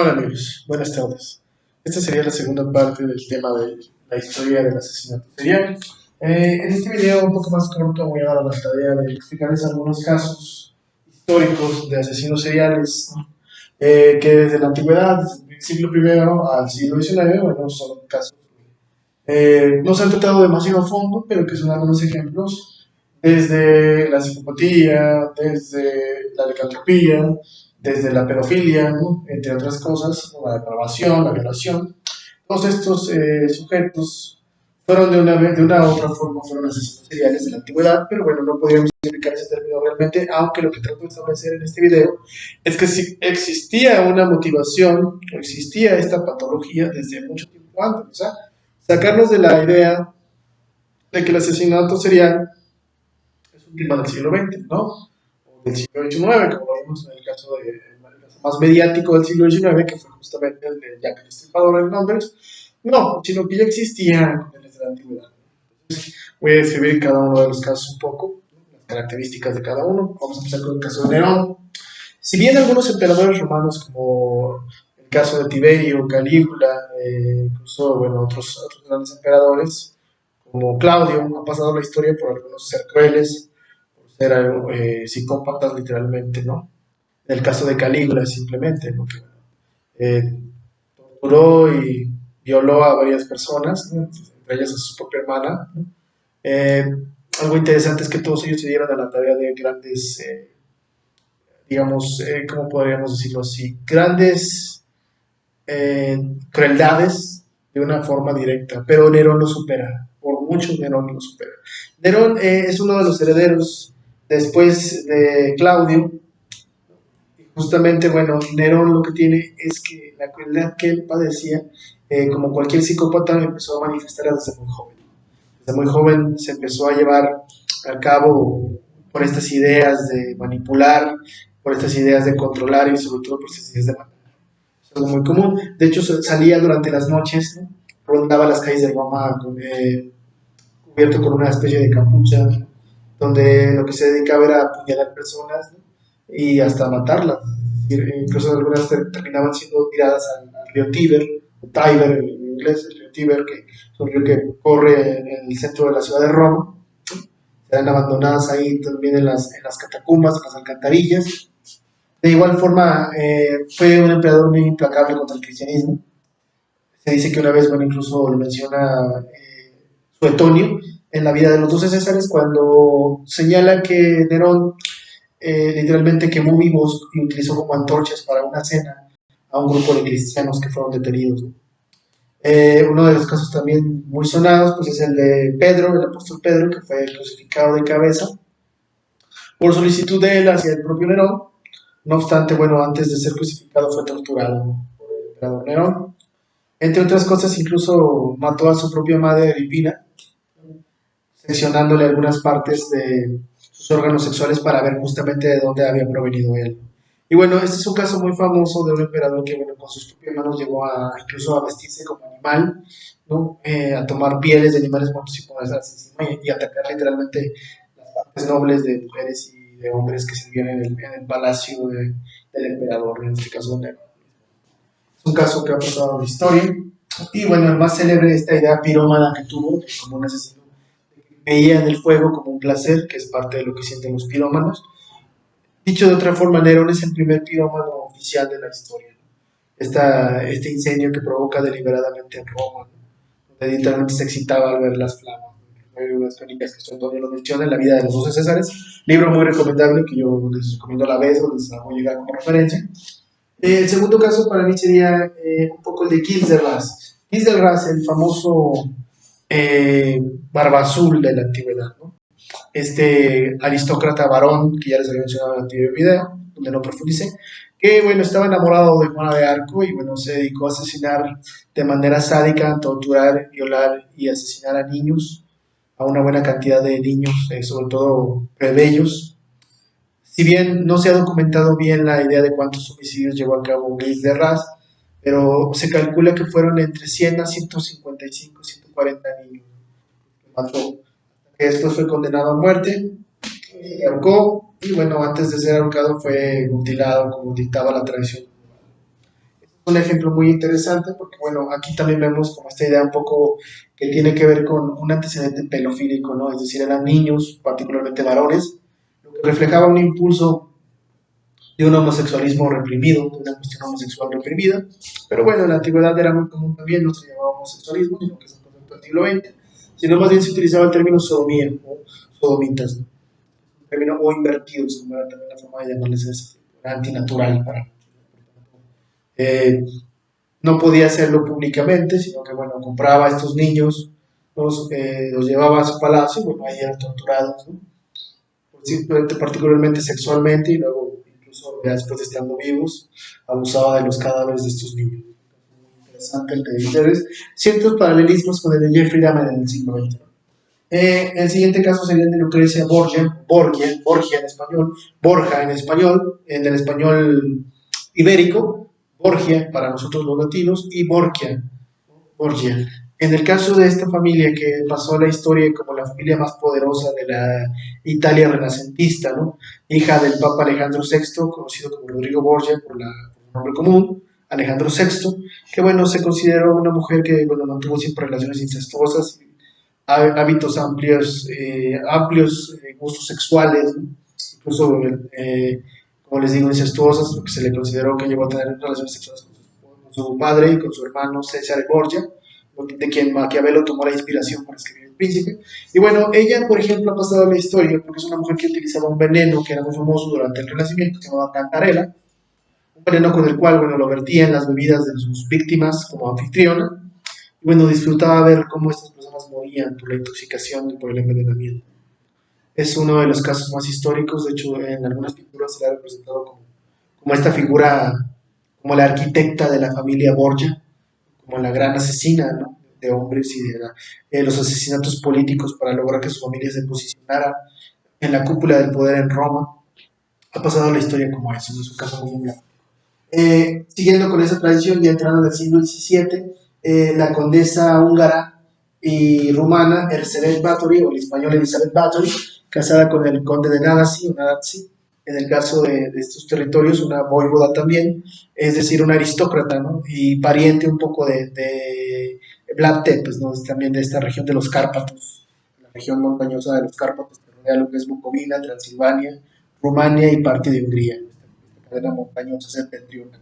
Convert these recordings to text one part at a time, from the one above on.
Hola amigos, buenas tardes. Esta sería la segunda parte del tema de la historia del asesinato serial. En este video un poco más corto voy a dar la tarea de explicarles algunos casos históricos de asesinos seriales, ¿no? Que desde la antigüedad, desde el siglo primero al siglo XIX, bueno, son casos no se han tratado demasiado a fondo, pero que son algunos ejemplos desde la psicopatía, desde la licantropía, desde la pedofilia, ¿no? Entre otras cosas, ¿no? La depravación, la violación. Todos estos sujetos fueron de una u otra forma fueron asesinos seriales de la antigüedad, pero bueno, no podríamos explicar ese término realmente, aunque lo que trato de establecer en este video es que si existía una motivación, o existía esta patología desde mucho tiempo antes, o sea, sacarnos de la idea de que el asesinato serial es un tema del siglo XX, ¿no? O del siglo XIX, como lo vimos en el caso más mediático del siglo XIX, que fue justamente el de Jack el Destripador en Londres. No, sino que ya existía desde la antigüedad. Entonces, voy a describir cada uno de los casos un poco, las características de cada uno. Vamos a empezar con el caso de Nerón. Si bien algunos emperadores romanos, como el caso de Tiberio, Calígula, incluso bueno, otros grandes emperadores, como Claudio, han pasado la historia por algunos ser crueles, por ser psicópatas literalmente, ¿no? En el caso de Calígula, simplemente, ¿no? Eh, torturó y violó a varias personas, ¿no? Entre ellas a su propia hermana, ¿no? Eh, Algo interesante es que todos ellos se dieron a la tarea de grandes digamos, ¿cómo podríamos decirlo así? Grandes eh, crueldades de una forma directa, pero Nerón lo supera, por mucho Nerón lo supera. Nerón es uno de los herederos después de Claudio, y justamente, bueno, Nerón lo que tiene es que la crueldad que él padecía, como cualquier psicópata, empezó a manifestar desde muy joven. Desde muy joven se empezó a llevar a cabo por estas ideas de manipular, por estas ideas de controlar y sobre todo por estas ideas de matar. Es algo muy común. De hecho, salía durante las noches, ¿no? Rondaba las calles de Roma cubierto con una especie de capucha, donde lo que se dedicaba era apuñalar personas, ¿no? Y hasta matarlas. Incluso algunas terminaban siendo tiradas al río Tíber, o Tiber en inglés, el río Tíber, que es un río que corre en el centro de la ciudad de Roma. Eran abandonadas ahí también en las catacumbas, en las alcantarillas. De igual forma, fue un emperador muy implacable contra el cristianismo. Se dice que una vez, bueno, incluso lo menciona Suetonio en la vida de los 12 Césares, cuando señala que Nerón literalmente quemó vivos y utilizó como antorchas para una cena a un grupo de cristianos que fueron detenidos, ¿no? Uno de los casos también muy sonados pues es el de Pedro, el apóstol Pedro, que fue crucificado de cabeza por solicitud de él hacia el propio Nerón. No obstante, bueno, antes de ser crucificado fue torturado por el emperador Nerón. Entre otras cosas, incluso mató a su propia madre Agripina, seccionándole algunas partes de sus órganos sexuales para ver justamente de dónde había provenido él. Y bueno, este es un caso muy famoso de un emperador que, bueno, con sus propias manos llegó a incluso a vestirse como animal, ¿no? A tomar pieles de animales muertos y ponerlas encima y atacar literalmente las partes nobles de mujeres y de hombres que servían en el palacio del emperador, en este caso Nerón. Es un caso que ha pasado en la historia. Y bueno, el más célebre de esta idea pirómana que tuvo, como un asesino, veía en el fuego como un placer, que es parte de lo que sienten los pirómanos. Dicho de otra forma, Nerón es el primer pirómano oficial de la historia. Este incendio que provoca deliberadamente en Roma, ¿no? Donde literalmente se excitaba al ver las flamas. Hay unas crónicas que Antonio lo menciona en La vida de los 12 Césares, libro muy recomendable que yo les recomiendo a la vez o les hago llegar como referencia. El segundo caso para mí sería un poco el de Gilles de Ras. Gilles de Ras, el famoso eh, barba azul de la antigüedad, ¿no? Este aristócrata varón, que ya les había mencionado en el anterior video, donde no profundicé, que bueno, estaba enamorado de Juana de Arco y bueno, se dedicó a asesinar de manera sádica, torturar, violar y asesinar a niños, a una buena cantidad de niños, sobre todo plebeyos. Si bien no se ha documentado bien la idea de cuántos homicidios llevó a cabo Gilles de Ras, pero se calcula que fueron entre 100 a 155, 140 niños que mató. Esto fue condenado a muerte, se ahorcó y bueno, antes de ser ahorcado fue mutilado como dictaba la tradición. Estos un ejemplo muy interesante porque, bueno, aquí también vemos como esta idea un poco que tiene que ver con un antecedente pelofílico, ¿no? Es decir, eran niños, particularmente varones, lo que reflejaba un impulso de un homosexualismo reprimido, de una cuestión homosexual reprimida, pero bueno, en la antigüedad era muy común también, no se llamaba homosexualismo, sino que es un concepto del siglo XX, sino más bien se utilizaba el término sodomía o sodomitas, ¿no? Término o invertidos, como era también la forma de llamarles eso, era antinatural para no podía hacerlo públicamente, sino que, bueno, compraba a estos niños, los llevaba a su palacio, bueno, ahí eran torturados, ¿no? Simplemente, particularmente sexualmente, y luego, incluso ya después de estando vivos, abusaba de los cadáveres de estos niños. Muy interesante el de ustedes. Ciertos paralelismos con el de Jeffrey Dahmer en el siglo XX. El siguiente caso sería el de Lucrecia Borgia en español, Borja en español, en el español ibérico, Borgia para nosotros los latinos y Borgia. En el caso de esta familia que pasó a la historia como la familia más poderosa de la Italia renacentista, ¿no? Hija del Papa Alejandro VI, conocido como Rodrigo Borgia por el nombre común, Alejandro VI, que bueno, se consideró una mujer que bueno, mantuvo siempre relaciones incestuosas, hábitos amplios, gustos sexuales, ¿no? Incluso, como les digo, incestuosas, porque se le consideró que llegó a tener relaciones sexuales con su padre y con su hermano César Borgia, de quien Maquiavelo tomó la inspiración para escribir El Príncipe. Y bueno, ella, por ejemplo, ha pasado a la historia porque es una mujer que utilizaba un veneno que era muy famoso durante el Renacimiento, que se llamaba cantarela, un veneno con el cual, bueno, lo vertía en las bebidas de sus víctimas como anfitriona, y bueno, disfrutaba ver cómo estas personas morían por la intoxicación y por el envenenamiento. Es uno de los casos más históricos, de hecho, en algunas pinturas se le ha representado como esta figura, como la arquitecta de la familia Borgia, como la gran asesina, ¿no? De hombres y de los asesinatos políticos para lograr que su familia se posicionara en la cúpula del poder en Roma. Ha pasado a la historia como eso, es un caso muy emblemático. Siguiendo con esa tradición, ya entrando en el siglo XVII, la condesa húngara y rumana Erzsébet Báthory, o el español Elizabeth Báthory, casada con el conde de Nádasdy, en el caso de estos territorios, una voivoda también, es decir, una aristócrata, ¿no? Y pariente un poco de Vlad Tepes, ¿no? También de esta región de los Cárpatos, la región montañosa de los Cárpatos, que rodea lo que es Bucovina, Transilvania, Rumania y parte de Hungría, esta cadena montañosa septentrional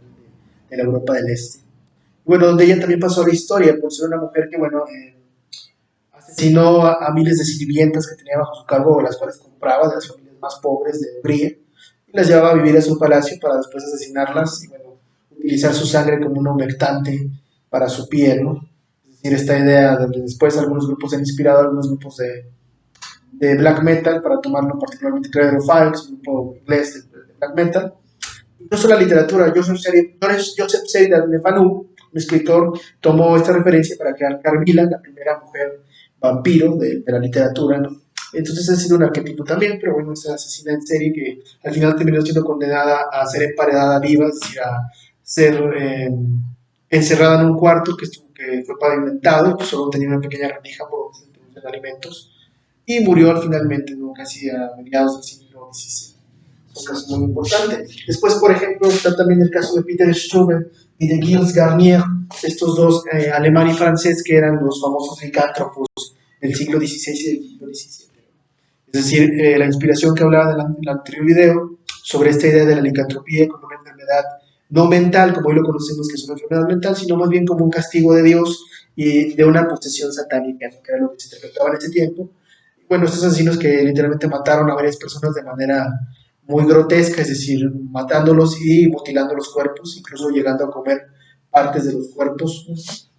de la Europa del Este. Bueno, donde ella también pasó a la historia por ser una mujer que, bueno, asesinó a miles de sirvientas que tenía bajo su cargo, las cuales compraba de las familias más pobres de Hungría, y las llevaba a vivir a su palacio para después asesinarlas y, bueno, utilizar su sangre como un humectante para su piel, ¿no? Es decir, esta idea donde después algunos grupos han inspirado a algunos grupos de black metal, para tomarlo particularmente Cradle of Filed, un grupo inglés de black metal. Incluso la literatura, Joseph Seydan de Fanu, un escritor, tomó esta referencia para crear Carmila, la primera mujer vampiro de la literatura, ¿no? Entonces ha sido un arquetipo también, pero bueno, es una asesina en serie que al final terminó siendo condenada a ser emparedada viva, es decir, a ser encerrada en un cuarto que fue pavimentado, que solo tenía una pequeña rendija por donde se introducían alimentos, y murió finalmente, ¿no? Casi a mediados del siglo XVI. Es un caso muy importante. Después, por ejemplo, está también el caso de Peter Struve y de Gilles Garnier, estos dos, alemán y francés, que eran los famosos licántropos del siglo XVI y del siglo XVII. Es decir, la inspiración que hablaba del anterior video sobre esta idea de la licantropía como una enfermedad no mental, como hoy lo conocemos que es una enfermedad mental, sino más bien como un castigo de Dios y de una posesión satánica, que era lo que se interpretaba en ese tiempo. Bueno, estos asesinos que literalmente mataron a varias personas de manera muy grotesca, es decir, matándolos y mutilando los cuerpos, incluso llegando a comer partes de los cuerpos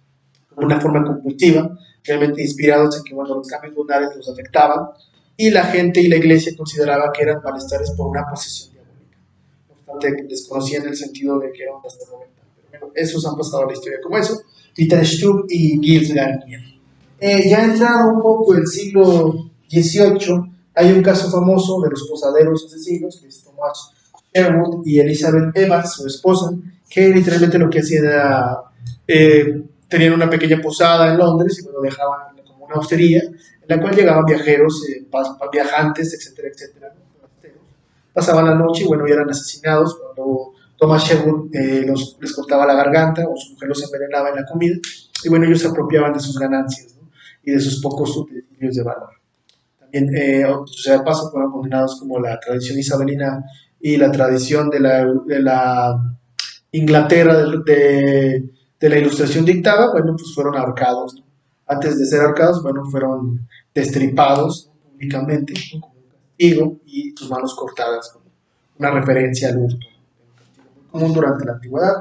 como una forma compulsiva, realmente inspirados en que, bueno, los cambios lunares los afectaban, y la gente y la iglesia consideraba que eran malestares por una posesión diabólica. No obstante, desconocían el sentido de que era un trastorno mental. Pero bueno, esos han pasado a la historia como eso, Peter Stubb y Gilles Garnier. Ya entrado un poco el siglo XVIII, hay un caso famoso de los posaderos asesinos, que es Thomas Sherwood y Elizabeth Evans, su esposa, que literalmente lo que hacían era, tenían una pequeña posada en Londres y lo dejaban como una hostería, en la cual llegaban viajeros, viajantes, etcétera, etcétera, ¿no? Pasaban la noche y bueno, y eran asesinados cuando Thomas Sherwood les cortaba la garganta o su mujer los envenenaba en la comida y bueno, ellos se apropiaban de sus ganancias, ¿no? Y de sus pocos utensilios de valor. También, o sea, de paso, fueron condenados como la tradición isabelina y la tradición de la Inglaterra de la Ilustración dictaba, bueno, pues fueron ahorcados, ¿no? Antes de ser ahorcados, bueno, fueron destripados, ¿no? Públicamente, ¿no? Como un castigo y sus manos cortadas, como una referencia al hurto, muy común durante la antigüedad.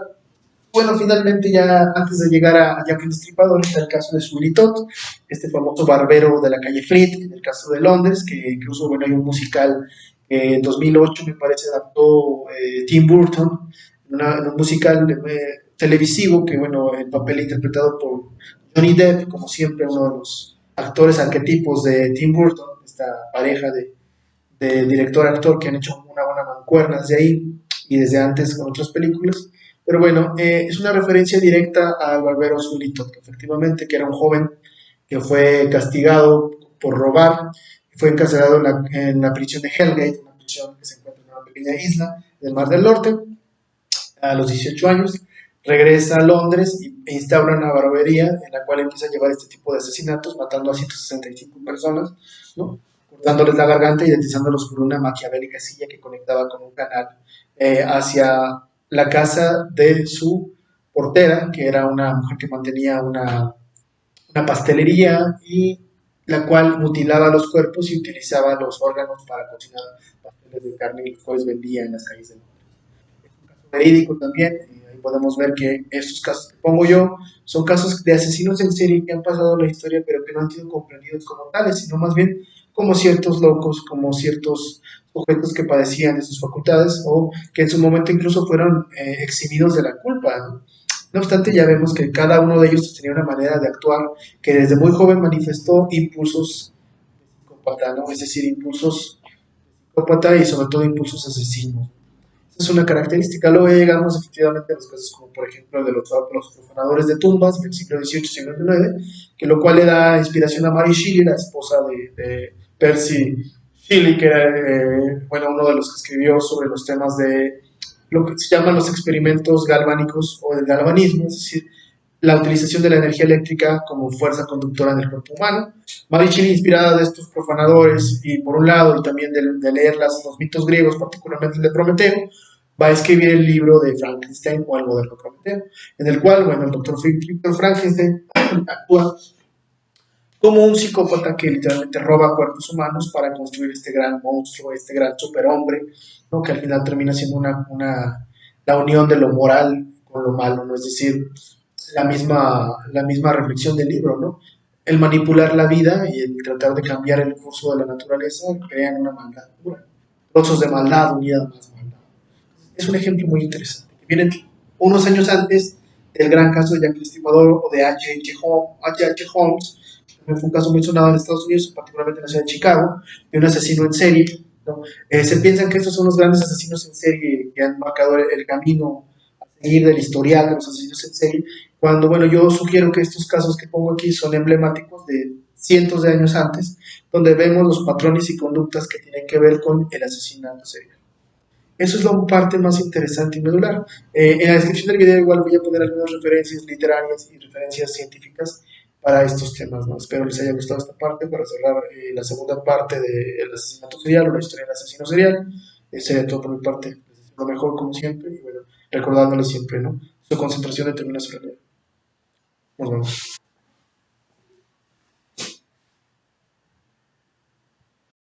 Bueno, finalmente ya antes de llegar a Jack el Destripador está el caso de Sweeney Todd, este famoso barbero de la calle Fried, en el caso de Londres, que incluso, bueno, hay un musical en 2008, me parece, adaptó Tim Burton, en un musical televisivo, que, bueno, el papel interpretado por Johnny Depp, como siempre, uno de los actores arquetipos de Tim Burton, esta pareja de director-actor que han hecho una buena mancuerna desde ahí y desde antes con otras películas. Pero bueno, es una referencia directa al barbero Zulito, que efectivamente que era un joven que fue castigado por robar, fue encarcelado en la prisión de Hellgate, una prisión que se encuentra en una pequeña isla del Mar del Norte, a los 18 años, regresa a Londres e instaura una barbería en la cual empieza a llevar este tipo de asesinatos, matando a 165 personas, ¿no? Cortándoles la garganta y identizándolos por una maquiavélica silla que conectaba con un canal hacia la casa de su portera, que era una mujer que mantenía una pastelería y la cual mutilaba los cuerpos y utilizaba los órganos para cocinar pasteles de carne y los vendía en las calles de Londres. Verídico también. Ahí podemos ver que estos casos que pongo yo son casos de asesinos en serie que han pasado la historia, pero que no han sido comprendidos como tales, sino más bien como ciertos locos, como ciertos sujetos que padecían de sus facultades o que en su momento incluso fueron eximidos de la culpa, ¿no? No obstante, ya vemos que cada uno de ellos tenía una manera de actuar que desde muy joven manifestó impulsos de psicópata, ¿no? Es decir, impulsos de psicópata y sobre todo impulsos asesinos. Es una característica. Luego ya llegamos efectivamente a los casos como por ejemplo de los profanadores de tumbas del siglo XVIII, siglo XIX, que lo cual le da inspiración a Mary Shelley, la esposa de Percy Shelley, que era bueno, uno de los que escribió sobre los temas de lo que se llaman los experimentos galvánicos o del galvanismo, es decir, la utilización de la energía eléctrica como fuerza conductora en el cuerpo humano. Mary Shelley, inspirada de estos profanadores y por un lado y también de leer los mitos griegos, particularmente el de Prometeo, va a escribir el libro de Frankenstein o el moderno Prometeo, en el cual, bueno, el doctor Victor Frankenstein actúa como un psicópata que literalmente roba cuerpos humanos para construir este gran monstruo, este gran superhombre, ¿no? Que al final termina siendo la unión de lo moral con lo malo, ¿no? Es decir, la misma reflexión del libro, ¿no? El manipular la vida y el tratar de cambiar el curso de la naturaleza crean una maldad pura, trozos de maldad unida a más maldad. Es un ejemplo muy interesante, que viene unos años antes del gran caso de Jack el Destripador o de H.H. Holmes, que fue un caso muy sonado en Estados Unidos, particularmente en la ciudad de Chicago, de un asesino en serie, ¿no? Se piensan que estos son los grandes asesinos en serie que han marcado el camino a seguir del historial de los asesinos en serie, cuando, bueno, yo sugiero que estos casos que pongo aquí son emblemáticos de cientos de años antes, donde vemos los patrones y conductas que tienen que ver con el asesinato serial. Eso es la parte más interesante y medular. En la descripción del video igual voy a poner algunas referencias literarias y referencias científicas para estos temas, ¿no? Espero les haya gustado esta parte para cerrar la segunda parte del asesinato serial o la historia del asesino serial. Sería todo por mi parte. Les deseo lo mejor como siempre y bueno, recordándoles siempre, ¿no? Su concentración determina su realidad. Nos vemos.